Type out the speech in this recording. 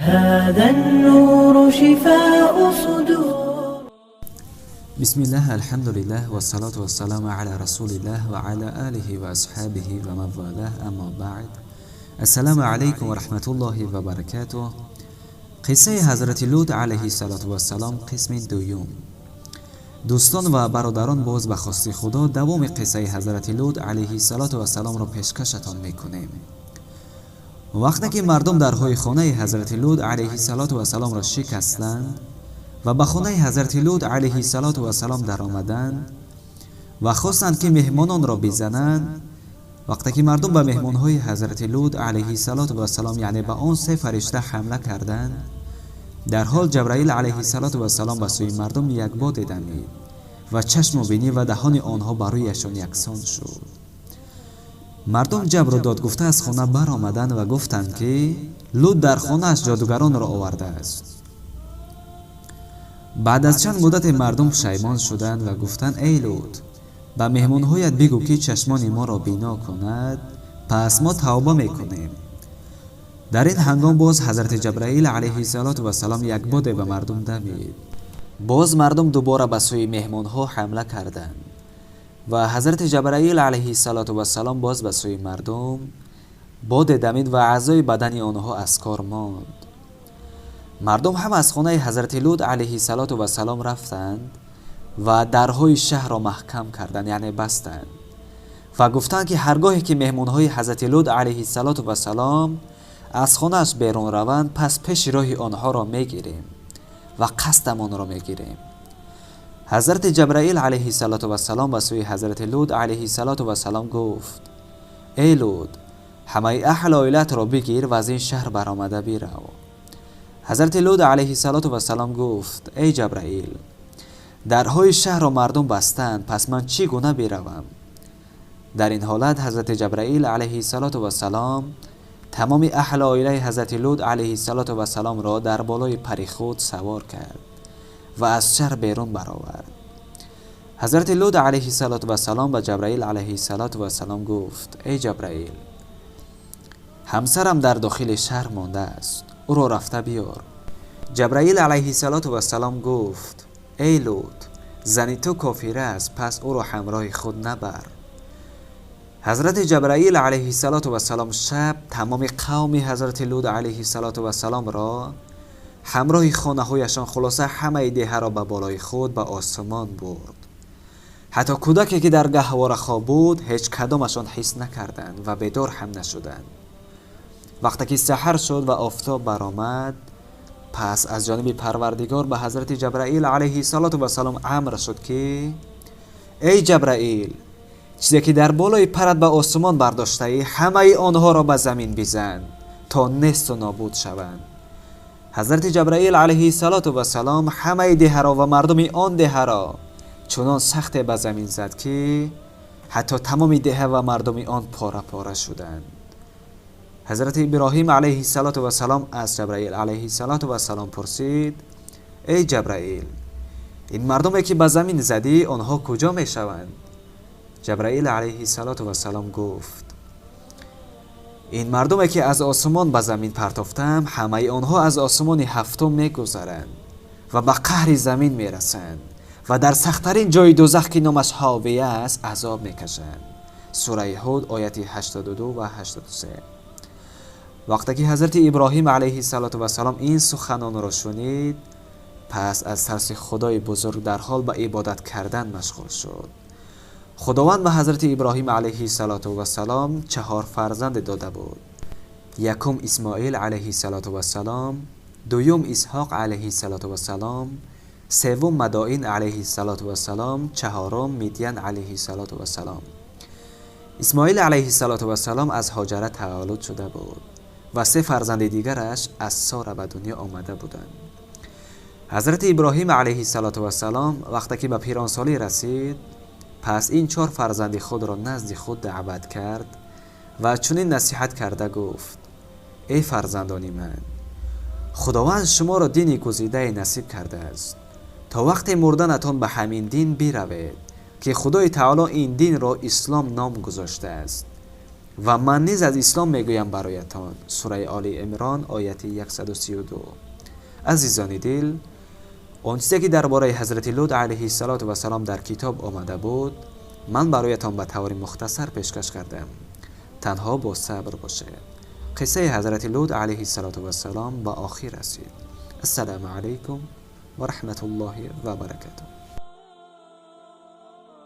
هذا النور شفاء صدور. بسم الله الحمد لله والصلاة والسلام على رسول الله وعلى آله وأصحابه ومن والاه. اما بعد، السلام علیکم و رحمت الله و برکاته. قصه حضرت لوط علیه السلام قسم دوم. دوستان و برادران، باز به خواست خدا دوام قصه حضرت لوط علیه السلام را پیشکشتان میکنیم. وقتی که مردم درهای خانه حضرت لوط علیه السلام را شکستند و به خانه حضرت لوط علیه السلام در آمدند و خواستند که مهمانان را بزنند، وقتی که مردم به مهمانهای حضرت لوط علیه السلام یعنی به آن سه فرشته حمله کردند، در حال جبرائیل علیه السلام به سوی مردم یک بار دمید و چشم و بینی و دهان آنها بر رویشان یکسان شد. مردم جبر و داد گفته از خانه برآمدند و گفتند که لوط در خانه‌اش جادوگران را آورده است. بعد از چند مدت مردم پشیمان شدند و گفتند ای لوط، به مهمانهایت بگو که چشمان ما را بینا کند، پس ما توبه میکنیم. در این هنگام باز حضرت جبرائیل علیه السلام یک بار به مردم دمید. باز مردم دوباره به سوی مهمانها حمله کردند و حضرت جبرائیل علیه السلام باز به سوی مردم باد دمید و اعضای بدن آنها از کار ماند. مردم هم از خانه حضرت لوط علیه السلام رفتند و درهای شهر را محکم کردند، یعنی بستند و گفتند که هرگاهی که مهمانهای حضرت لوط علیه السلام از خانه‌اش بیرون روند، پس پیش راه آنها را میگیریم و قصدمان را میگیریم. حضرت جبرائیل علیه السلام به سوی حضرت لوط علیه السلام گفت ای لوط، همه اهل عائلت را بگیر و از این شهر برآمده برو. حضرت لوط علیه السلام گفت ای جبرائیل، درهای شهر را مردم بستند، پس من چگونه بروم؟ در این حالت حضرت جبرائیل علیه السلام تمام اهل عائله حضرت لوط علیه السلام را در بالای پری خود سوار کرد و از شهر بیرون برآورد. حضرت لوط علیه السلام به جبرائیل علیه السلام گفت ای جبرائیل، همسرم در داخل شهر مانده است، او را رفته بیار. جبرائیل علیه السلام گفت ای لوط، زن تو کافر است، پس او را همراه خود نبر. حضرت جبرائیل علیه السلام شب تمام قوم حضرت لوط علیه السلام را همراه خانه هایشان، خلاصه همه ده را به بالای خود به آسمان برد. حتی کودکی که در گهواره خواب بود هیچ کدامشان حس نکردند و بیدار هم نشدند. وقتی که سحر شد و آفتاب برآمد، پس از جانب پروردگار به حضرت جبرائیل علیه السلام امر شد که ای جبرائیل، چیزی که در بالای پرت به آسمان برداشته ای، همه آنها را به زمین بزن تا نیست و نابود شوند. حضرت جبرائیل علیه السلام همه ده را و مردم آن ده را چنان سخت به زمین زد که حتی تمام ده و مردم آن پاره پاره شدند. حضرت ابراهیم علیه السلام از جبرائیل علیه السلام پرسید ای جبرائیل، این مردمی که به زمین زدی آنها کجا می شوند؟ جبرائیل علیه السلام گفت این مردمی که از آسمان به زمین پرتافتم، همه آنها از آسمان هفتم می گذرند و به قهر زمین می رسند و در سخت‌ترین جای دوزخ که نامش حاویه است عذاب می کشند. سوره هود آیت 82 و 83. وقتی که حضرت ابراهیم علیه السلام این سخنان را شنید، پس از ترس خدای بزرگ در حال به عبادت کردن مشغول شد. خداوند به حضرت ابراهیم علیه السلام 4 فرزند داده بود. یکم اسماعیل علیه السلام، دوم اسحاق علیه السلام، سوم مدائن علیه السلام، چهارم مدین علیه السلام. اسماعیل علیه السلام از هاجره تولد شده بود و 3 فرزند دیگرش از ساره به دنیا آمده بودند. حضرت ابراهیم علیه السلام وقتی که به پیرانسالی رسید، پس این 4 فرزند خود را نزد خود دعوت کرد و چنین نصیحت کرده گفت ای فرزندان من، خداوند شما را دینی گزیده نصیب کرده است تا وقت مردنتان به همین دین بروید که خدای تعالی این دین را اسلام نام گذاشته است. و من نیز از اسلام میگویم برایتان. سوره آل عمران آیه 132. عزیزان دل، آنچه که درباره حضرت لوط علیه السلام در کتاب آمده بود من برایتان به طور مختصر پیشکش کردم. تنها با صبر باشید. قصه حضرت لوط علیه السلام به آخر رسید. السلام علیکم و رحمت الله و برکاته.